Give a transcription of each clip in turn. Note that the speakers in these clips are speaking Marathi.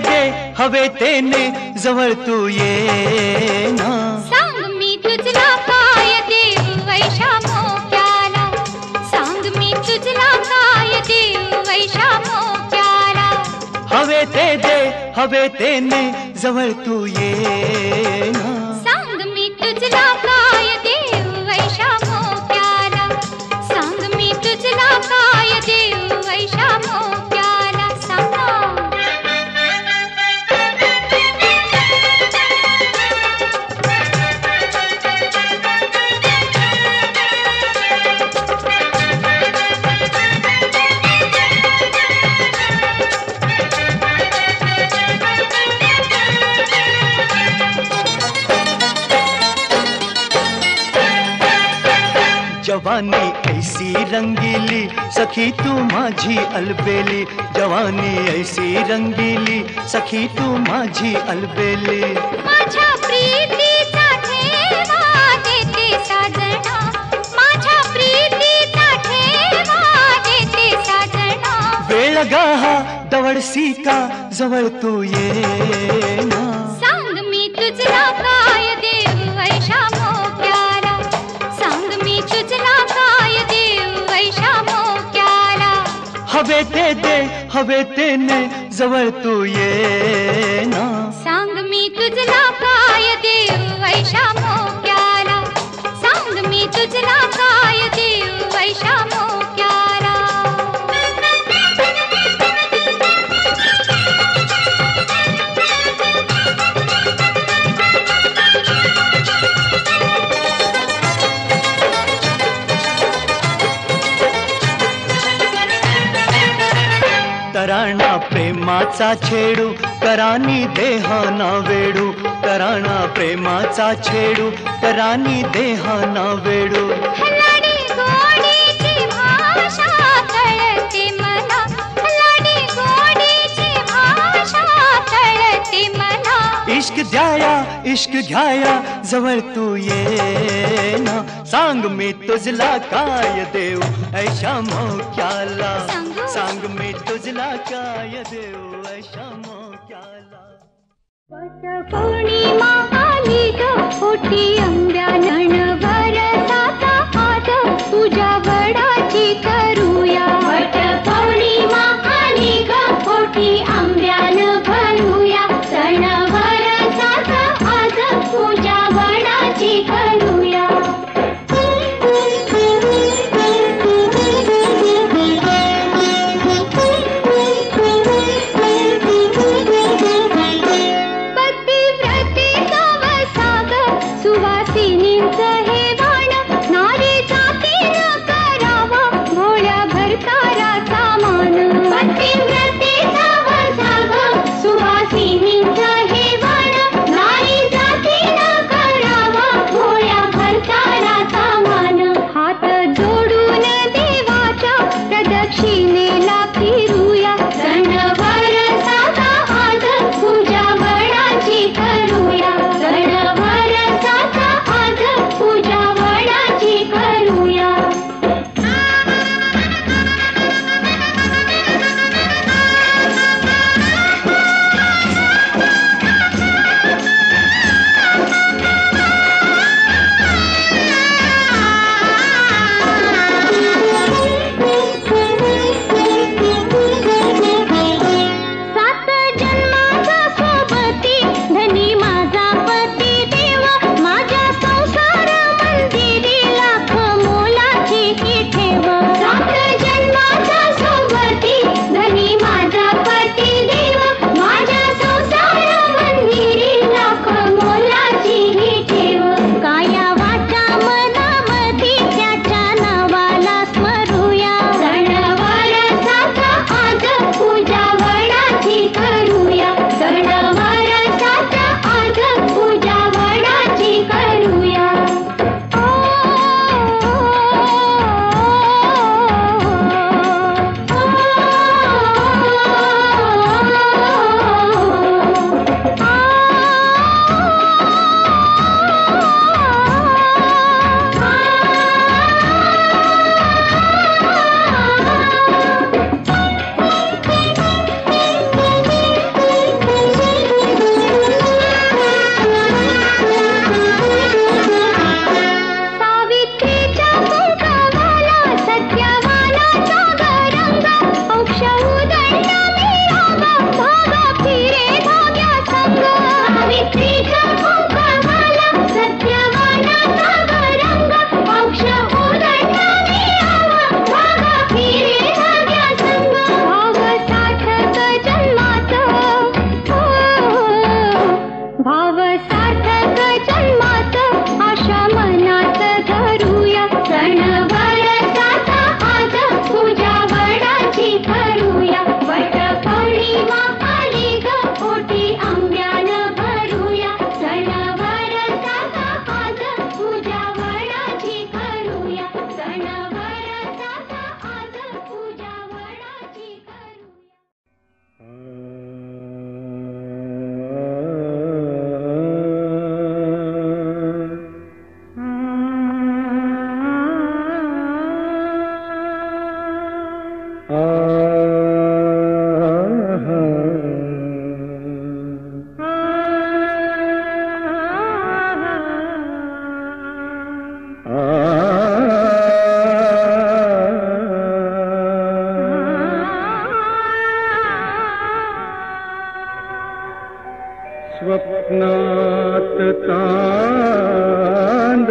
दे हवे तेने जवळ तू ये ना. सांग मी तुझला काय देव वैशा मोक्याला, सांग मी तुझला काय देव वैशा मोक्याला. हवे ते दे हवे तेने जवळ तू ये ना. सांग मी तुझला काय देव वैशा मोक्याला, सांग मी तुझला काय देव वैशा मोक्याला. सांग जवानी ऐसी रंगीली सखी तू माझी अलबेली. जवानी ऐसी रंगीली सखी तू माझी अलबेली. माझ्या प्रीतीचा ठेवा देते साजना, माझ्या प्रीतीचा ठेवा देते साजना. वेळ गाहा दवडसी का जवळ तू ये ना. सांग मी तुझला काय देव वैशा मोक्याला, सांग मी तुझला काय देव वैशा मोक्याला. हवे ते दे हवे तेने जवळ तू ये ना. सांग मी तुझला काय देव वैशा मोक्याला, सांग मी तुझला काय देव वैशा मोक्याला. तराणा प्रेमाचा छेडू करानी देहाना वेडू. तराणा प्रेमाचा छेडू करानी देहाना वेडू. लाडी गोडीची भाषा कळते मला, लाडी गोडीची भाषा कळते मला. इश्क घ्याया जवळ तू ये ना. सांग मी तुझला काय देव ऐशा मोक्याला, सांग मी तुझला काय देव ऐशा मोक्याला. वटपौर्णिमा आली ग पोटी आंब्या नणभरताचा आज तुझ्या वडाची करूया. वटपौर्णिमा आली ग पोटी आंब्यान भरूया, सणभरताचा आज तुझ्या वडाची करूया. पतिव्रते गवसाग सुवा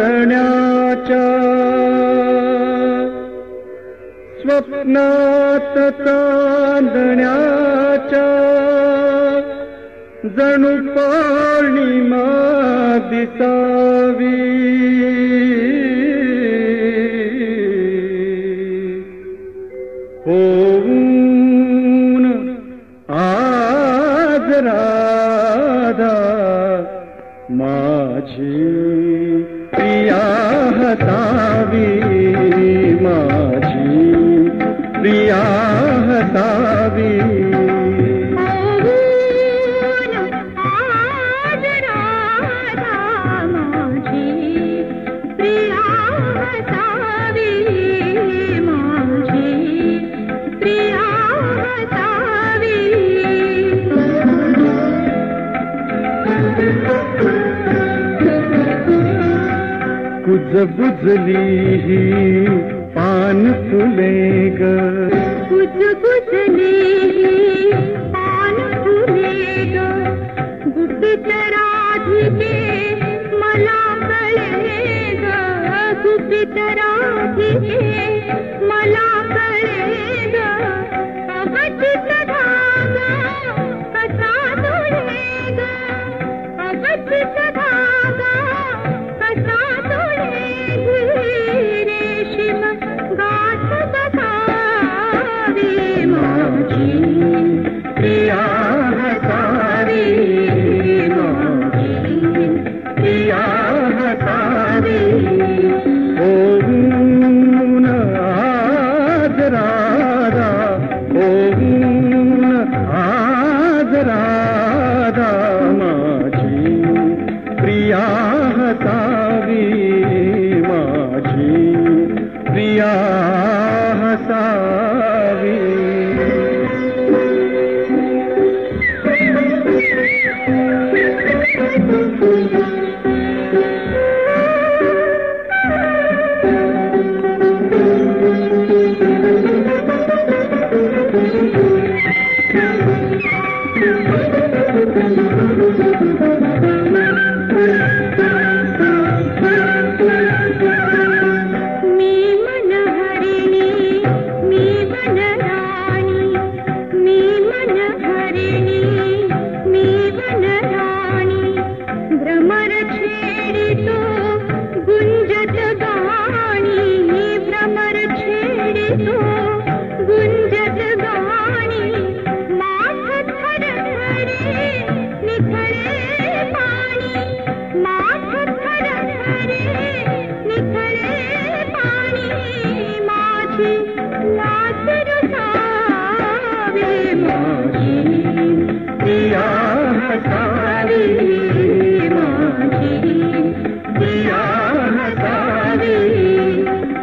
चांदण्याच्या स्वप्नात चांदण्याच्या जणू पौर्णिमा दिसावी होऊन आज राधा माझी प्रिया हसावी माझी प्रिया हसावी कुज बुजली ही पान फुले ग कुज बुजली ही पान फुले ग गुपित राधिके मला कळे ग गुपित राधिके मला कळे ग अगतिक धागा कसा तुळे ग अगतिक धागा कसा रेशीम गाठ बसावी माझी प्रिया हसावी माझी प्रिया हसावी होऊन आज राधा होऊन आज राधा माझी प्रिया हसावी माझी प्रिया हसावी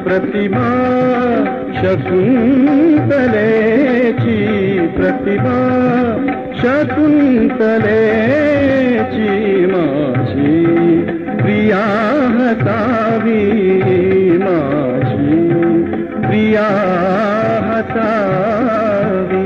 प्रतिमा शकुंतलेची प्रतिमा शकुंतलेची माझी प्रिया हसावी माझी प्रिया हसावी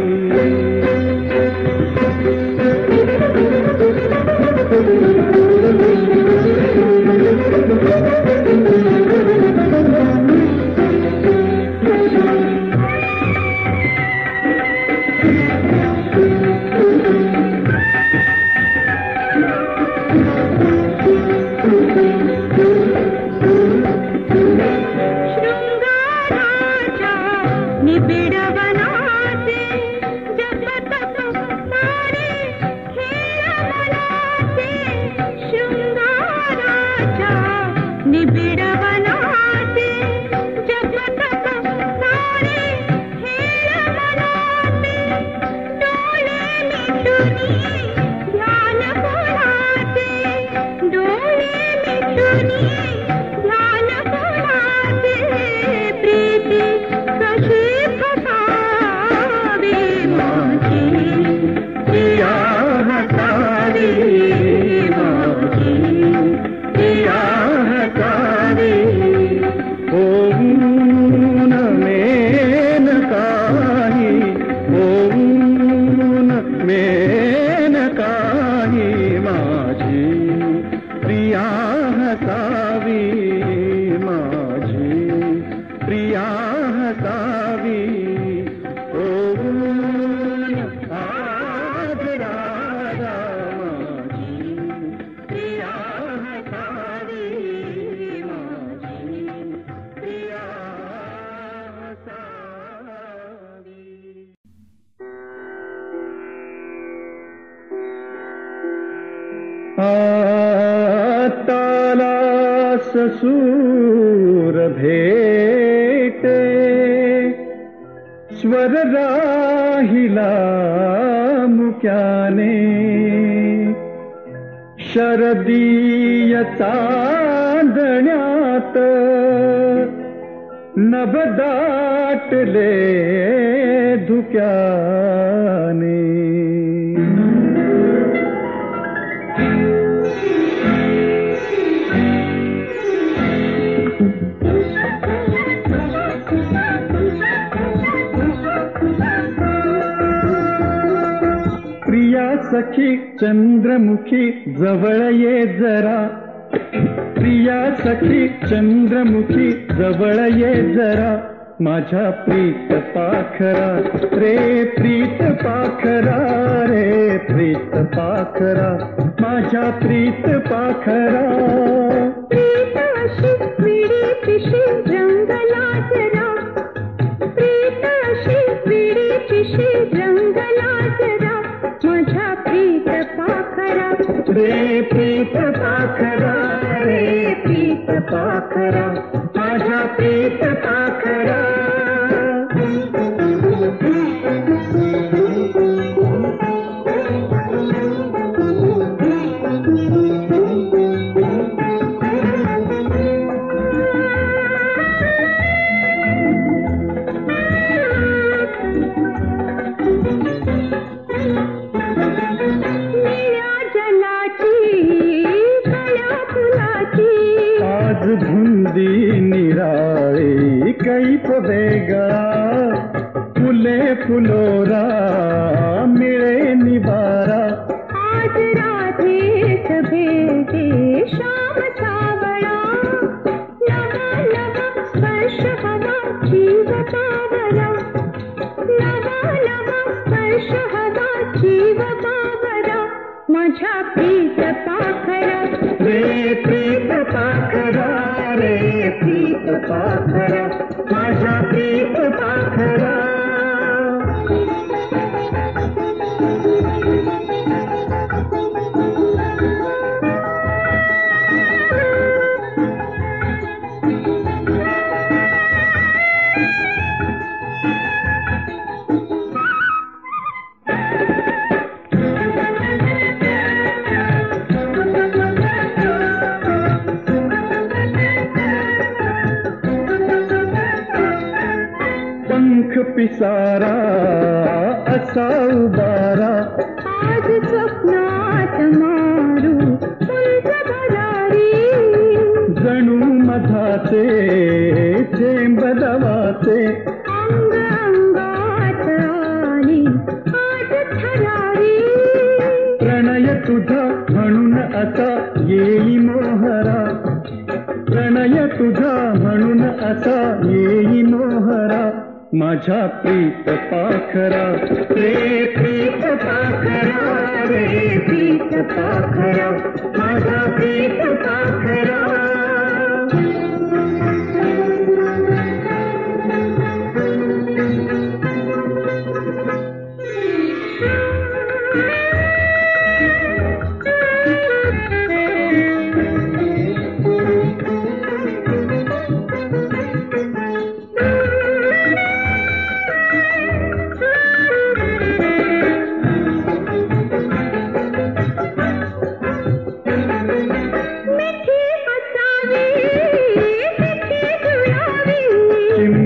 प्रिया हसावी दास सूर भेटे स्वर राहिला मुक्याने शरदीय चांदण्यात नभ दाटले धुक्याने प्रिया सखी चंद्रमुखी जवळ ये जरा प्रिया सखी चंद्रमुखी जवळ ये जरा माझ्या प्रीत पाखरा रे प्रीत पाखरा रे प्रीत पाखरा माझ्या प्रीत पाखरा प्रीत अशी विडी पिशी रंगला जरा प्रीत अशी विडी पिशी रंगला जरा माझ्या प्रीत पाखरा रे प्रीत पाखरा रे प्रीत पाखरा माझ्या प्रीत पाखरा धुंदी निराळी कैफ वेगळा फुले फुलोरा मिळे निवारा आज राधेच भेटे श्याम सावळा नवा नवा स्पर्श हवा जीव बावरा नवा नवा स्पर्श हवा जीव बावरा माझ्या प्रीत पाखरा रे प्रीत पाखरा रे प्रीत पाखरा माझ्या प्रीत पाखरा पंख पिसारा असा उबारा आज स्वप्नात मारू उंच भरारी जणू मधाचे चेंब दवाचे अंग अंगात आली आज थरारी प्रणय तुझा म्हणून असा येई मोहरा प्रणय तुझा म्हणून असा येई मोहरा माझ्या प्रीत पाखरा रे प्रीत पाखरा रे प्रीत पाखरा माझा प्रीत पाखरा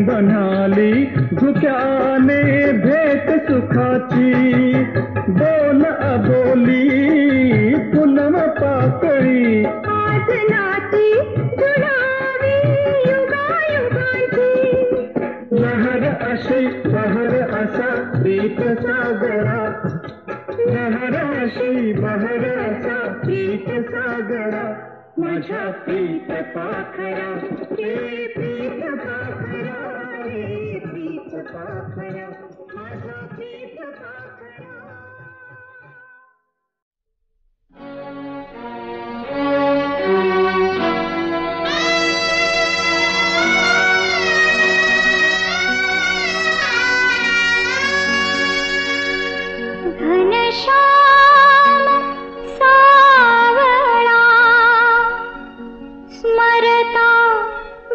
बनाली झुक्याने भेट सुखाची बोल अबोली पुनम पाकळी आज नाती जुळावी युगायुगांची लहर अशी बहर असा प्रीत सागरा लहर अशी बहर असा प्रीत सागरा माझ्या प्रीत पाखरा रे प्रीत पाखरा रे प्रीत पाखरा माझा प्रीत पाखरा घनश्याम सावळा स्मर स्मरता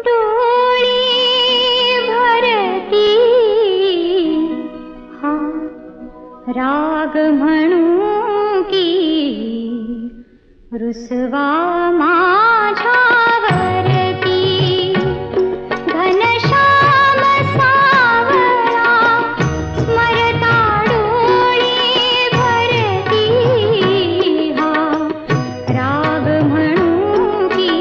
डोळी भरती हा राग म्हणू की रुसवा माझ्यावरती घनश्याम सावळा स्मरता डोळी भरती हा राग म्हणू की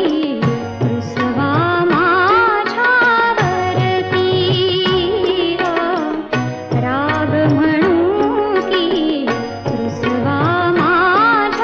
रुसवा माझ्यावरती राग म्हणू की रुसवा माझ्यावरती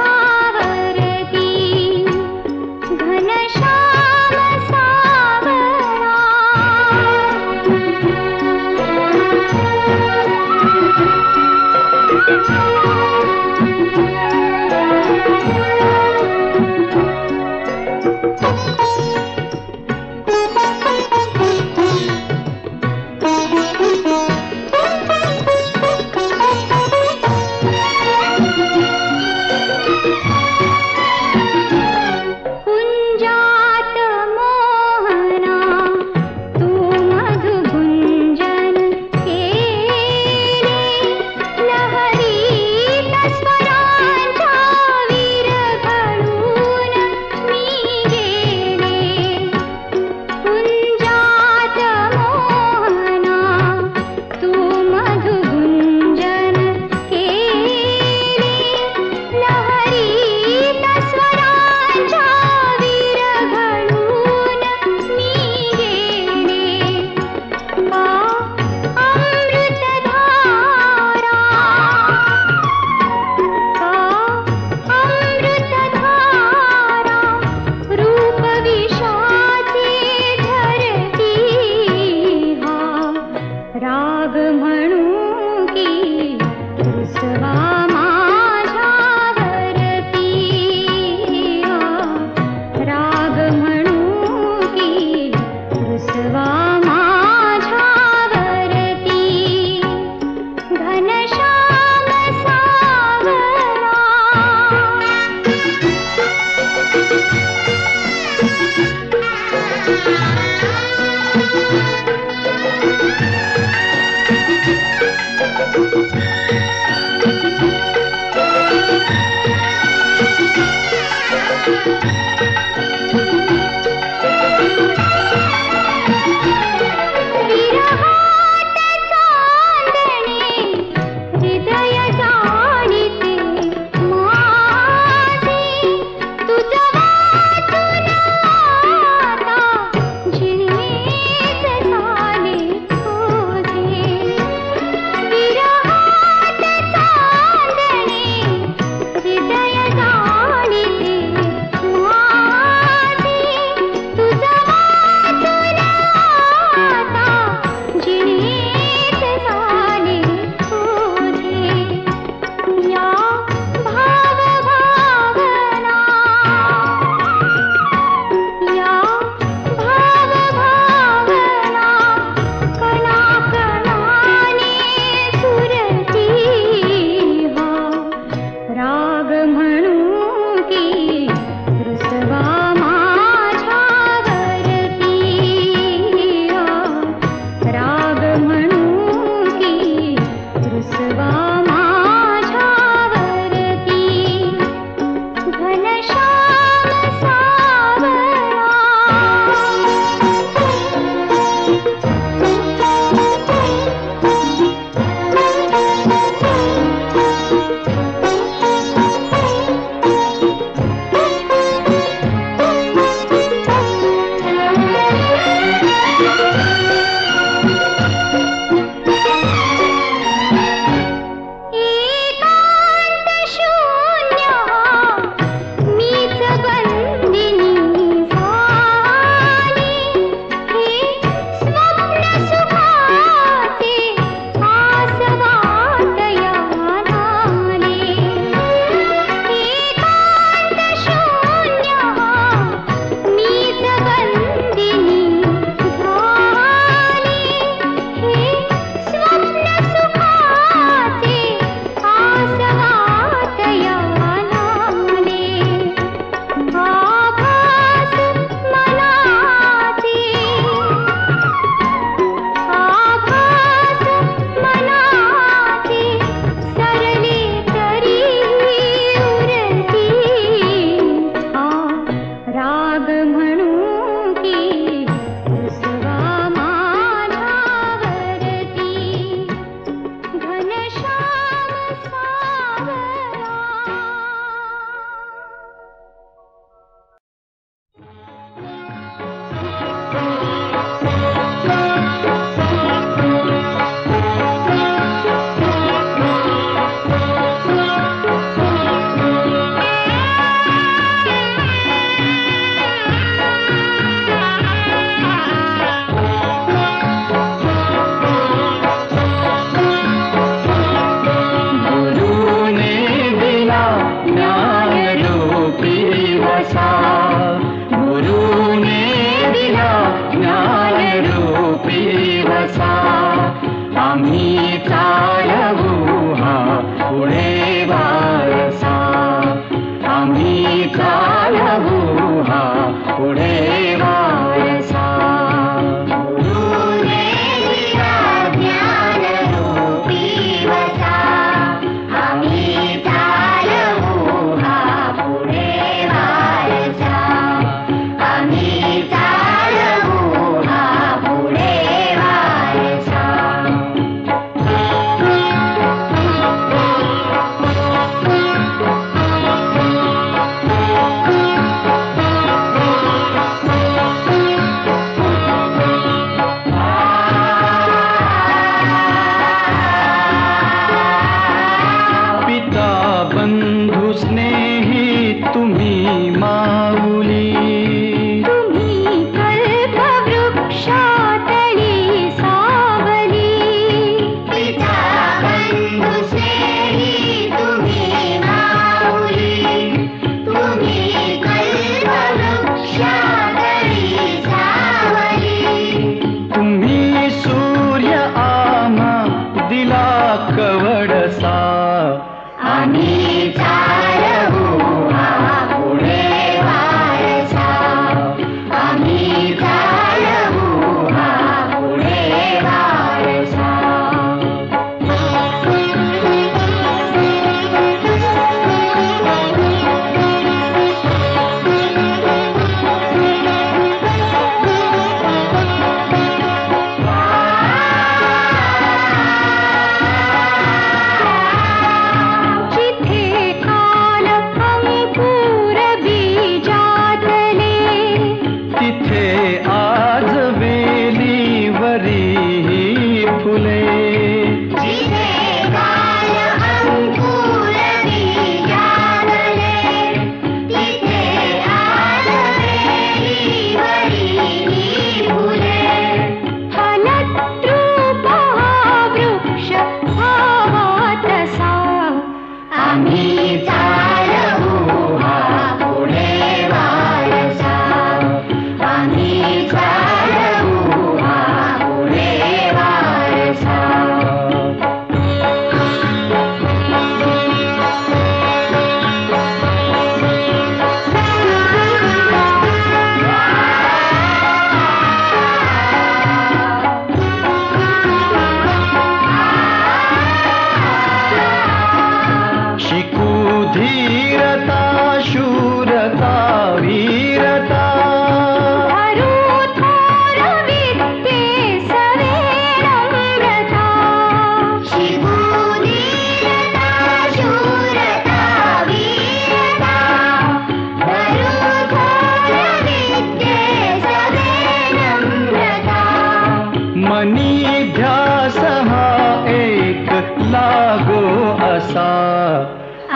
ठसा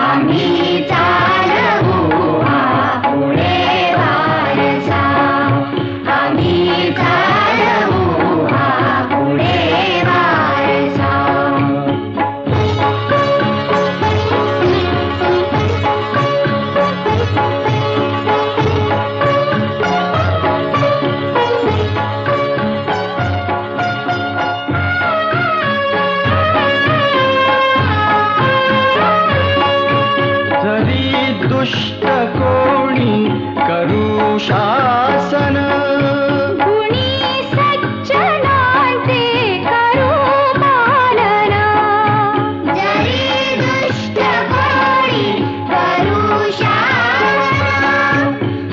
आम्ही चालवू हा पुढे वारसा आम्ही चालवू हा पुढे वारसा दुष्ट कोणी करू शासन गुणी सज्जनांचे करू पालन जरी दुष्ट कोणी करू शासन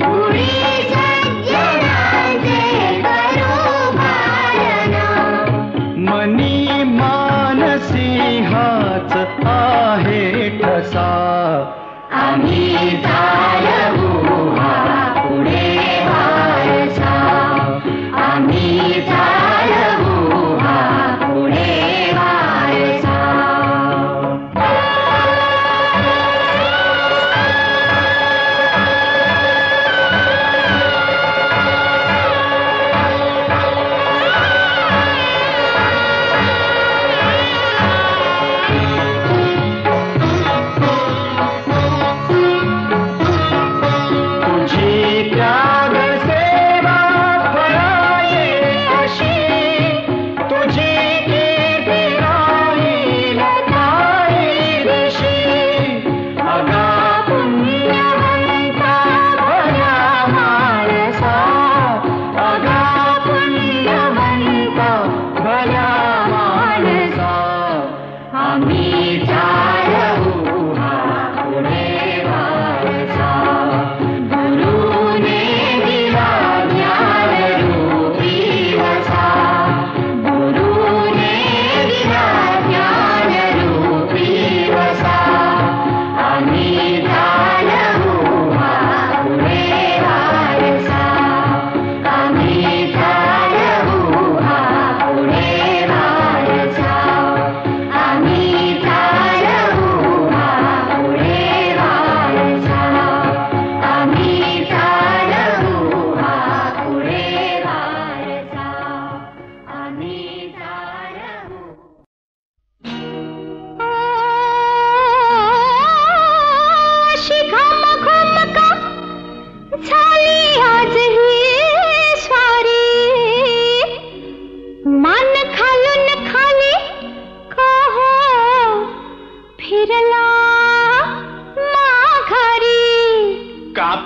गुणी सज्जनांचे करू पालन मनी मानसिंहाच आहे ठसा आम्ही चालवू हा पुढे वारसा आम्ही चालवू हा पुढे वारसा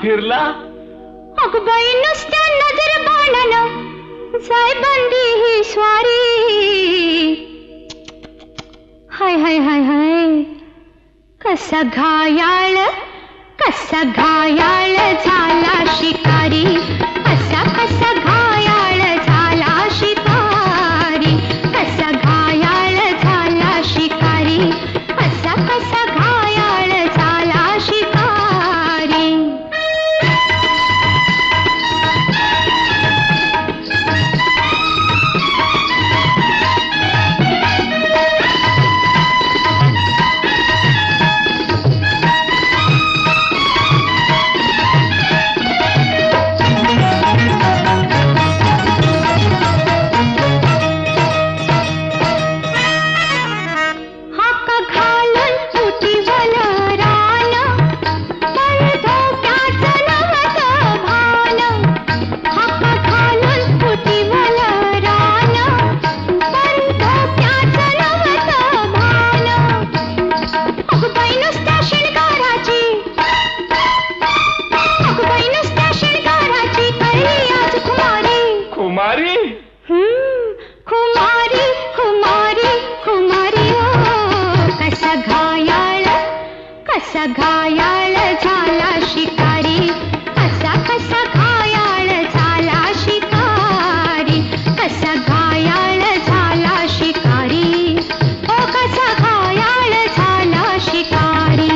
फिरला अगबाई नुसत्या नजर बाणानं साहेबांदी ही स्वारी हाय हाय हाय हाय कसा घायाळ झाला शिकारी कसा घायाळ झाला शिकारी कसा घायाळ झाला शिकारी कसा घायाळ झाला शिकारी घायाळ झाला शिकारी कसा घायाळ झाला शिकारी कसा घायाळ झाला शिकारी ओ कसा घायाळ झाला शिकारी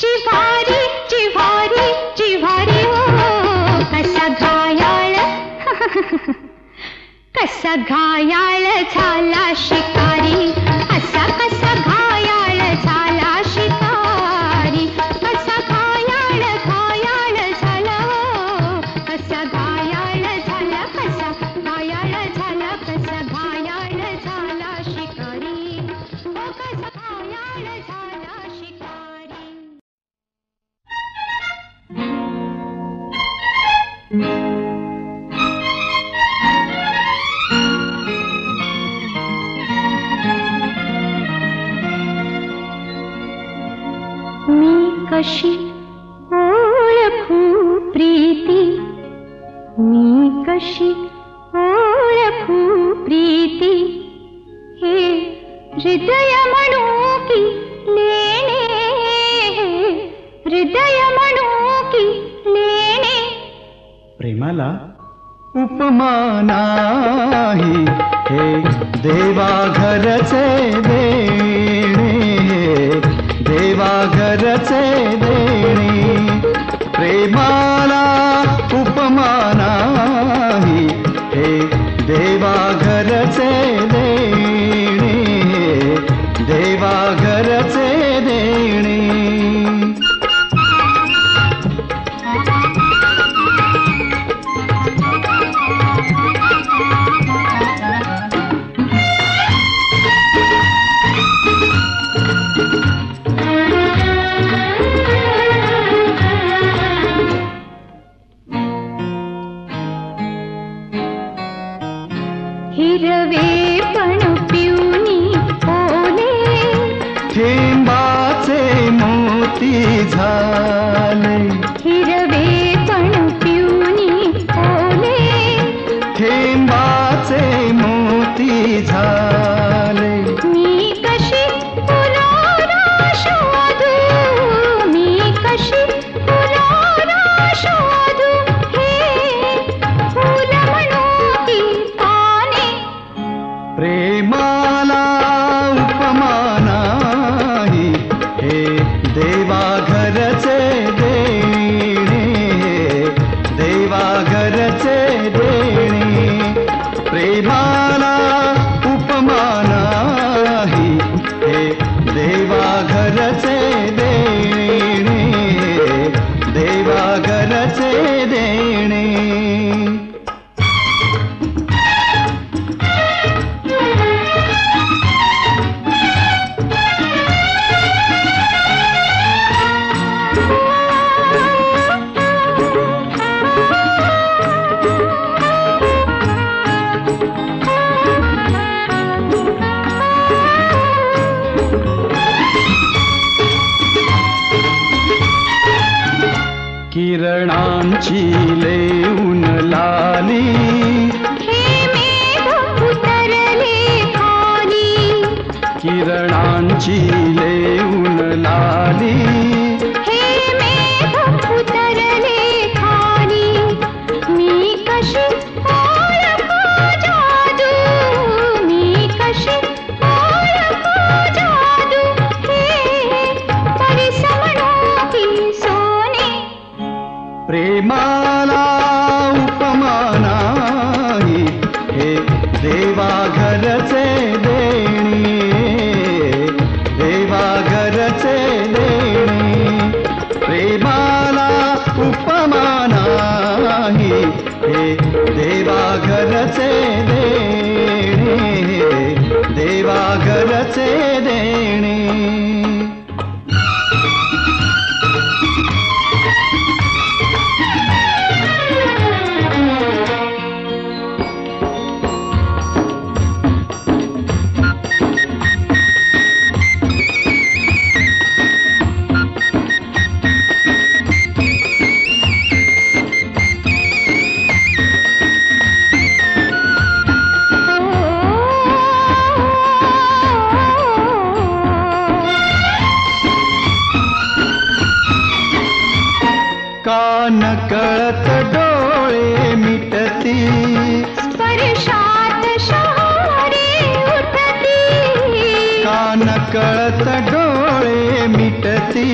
जिव्हारी जिव्हारी जिव्हारी हो कसा घायाळ कसा घायाळ झाला शिकारी असा कसा घायाळ झाला शिकारी कसा घायाळ घायाळ झाला हो कसा घायाळ झाला कसा घायाळ झाला कसा घायाळ झाला शिकारी हो कसा घायाळ झाला शिकारी. मी कशी ओळखू प्रीती मी कशी ओळखू प्रीती हे हृदय म्हणू की लेणे हृदय म्हणू की लेणे. प्रेमाला उपमा नाही हे देवा घरचे देणे देवा घरचे देणे प्रेमाला उपमा नाही हे देवा घरचे देणे देवा घरचे देणे. हिरवे पण पिऊनी ओले थेंबाचे मोती झाले हिरवे पण पिऊनी ओले थेंबाचे मोती झाले. मी कशी फुलारा शोधू मी कशी फुलारा शोधू हे फुल म्हणू की पाने. प्रेमाला उपमा नाही हे देवा घरचे देणे देवा घरचे देणे प्रेमाला उपमा नाही हे देवा घरचे देणे देवा घरचे देणे. किरणांची लेऊन लाली हे मेघ उतरले खाली किरणांची लेऊन लाली हे मेघ उतरले खाली. मी कशी ओळखू जादू मी कशी ओळखू जादू हे परिसमणू की सोने. प्रेमाला उपमा नाही हे देवा घरचे देणे देवा घरचे देणे प्रेमाला उपमा नाही हे देवा घरचे देणे देवा घरचे देणे. कान कळत डोळे मिटती स्पर्शात शहारे उठती कान कळत डोळे मिटती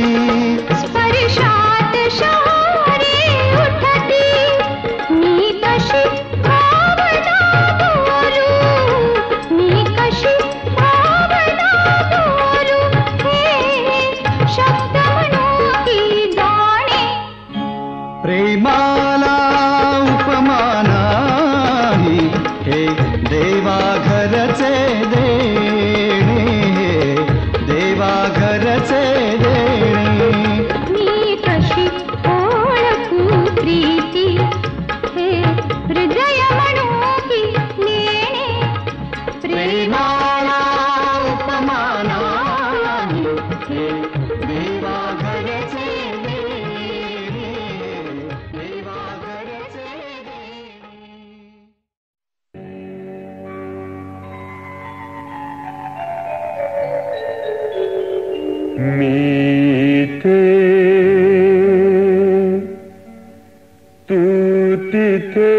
घरचे देणे, देवा घरचे देणे. मी कशी ओळखू प्रीती, हे हृदय म्हणू की नेणे. प्रेमाला उपमाना हे देवा घरचे देणे, देवा घरचे देणे. मी इथे तू तिथे,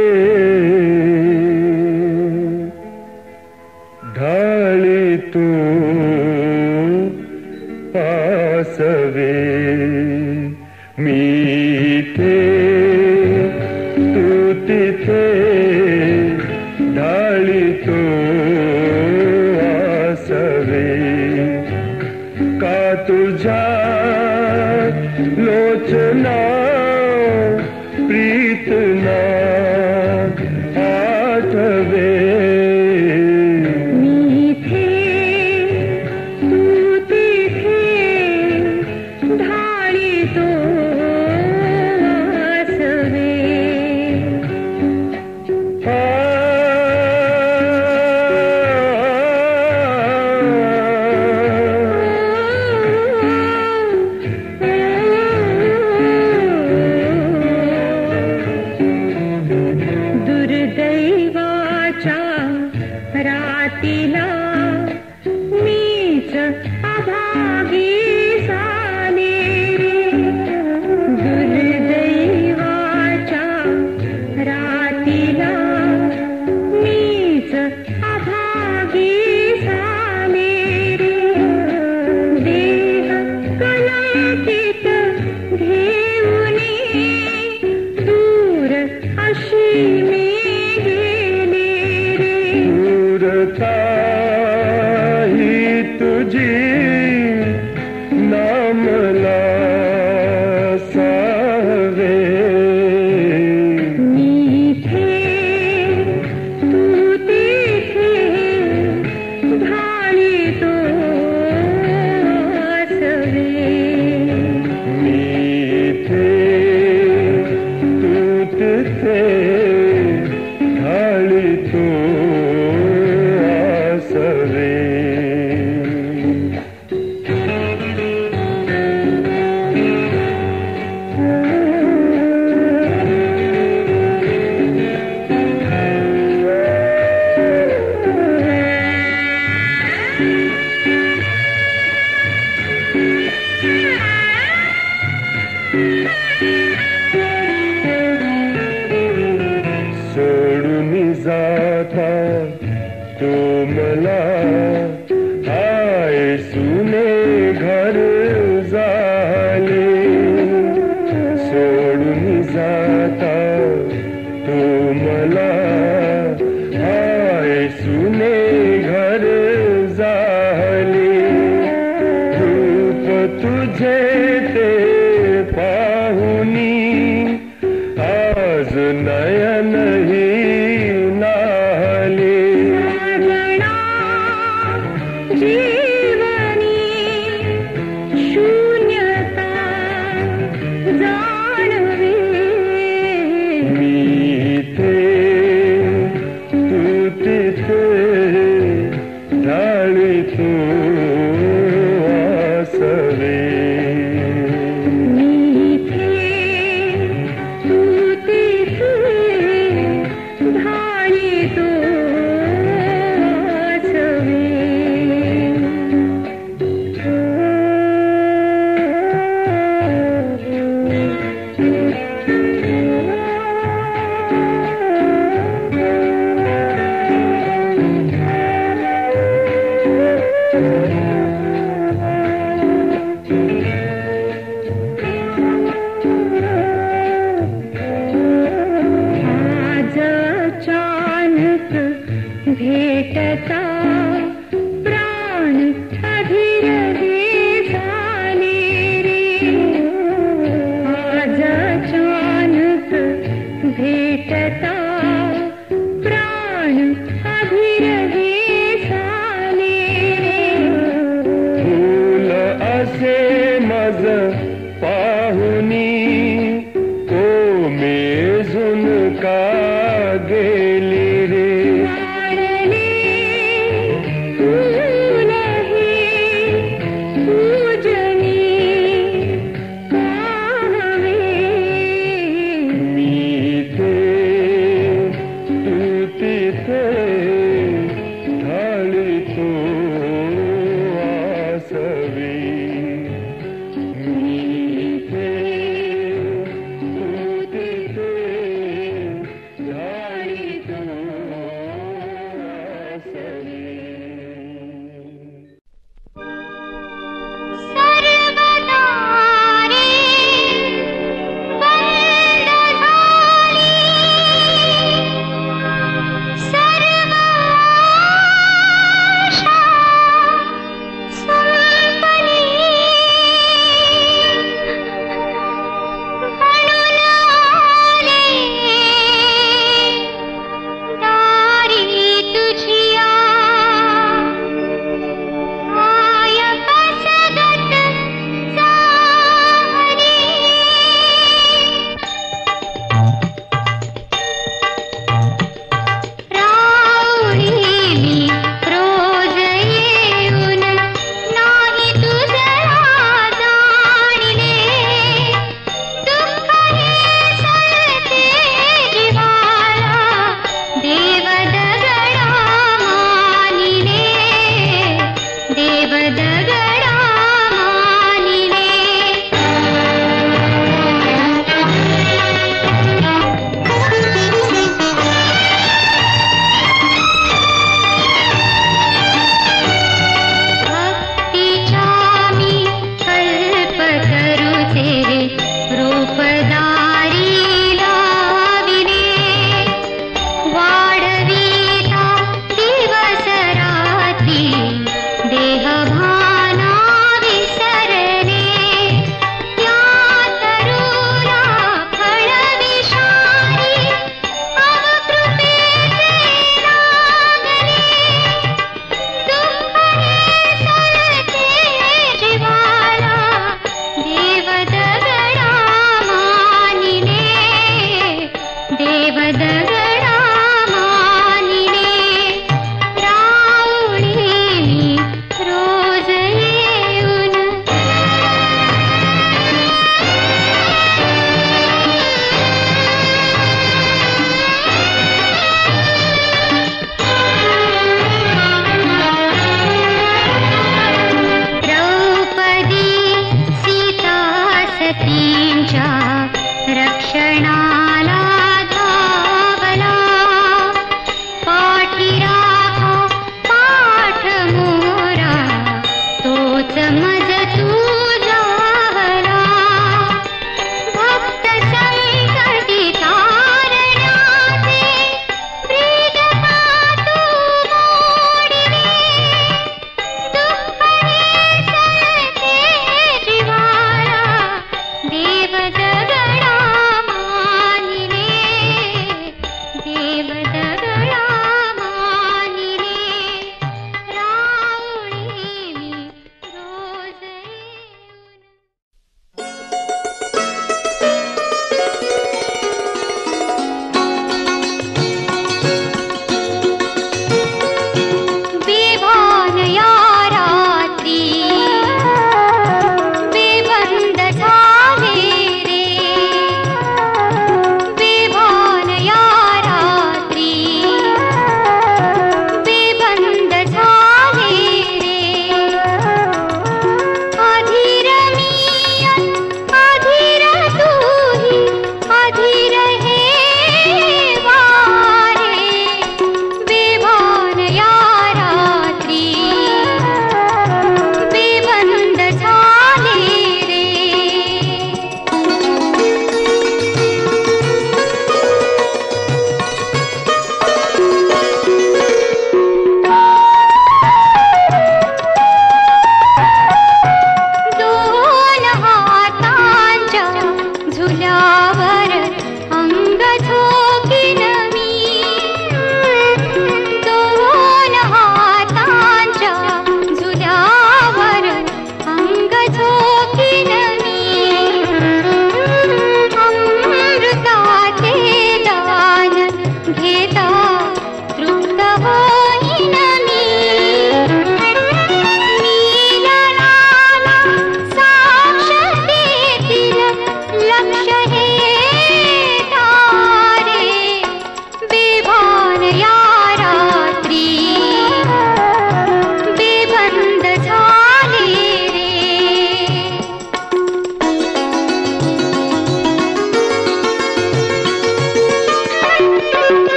ढाळी तू पासवे. मी इथे तू तिथे, ढाळी तू आसवे. का तुझ्या लोचना प्रीतना आठवे. मी इथे तू तिथे, ढाळी तो आसवे. रातीला मीच अभागी झाले रे. दुर्दैवाच्या रातीला मीच अभागी झाले रे. देह कलंकित घेऊनी दूर अशी मी ही तुझी नामला सावे. मी इथे तू तिथे, ढाळी तो आसवे. मी इथे तू तिथे, ढाळी तू आसवे. सोडून जाता तो मला हाय सुने घर झाले. सोडून जाता तो मला हाय सुने घर झाले. रूप तुझे ते पाहुनी आज नयन ही नाले. जीवनी शून्यता जाणवे. मी इथे तू तिथे, ढाळी तू आसवे. मी इथे तू तिथे, ढाळी तो आसवे. आज अचानक भेटता प्राण अधीर हे झाले रे. आज अचानक भेटता प्राण अधीर हे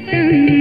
तुम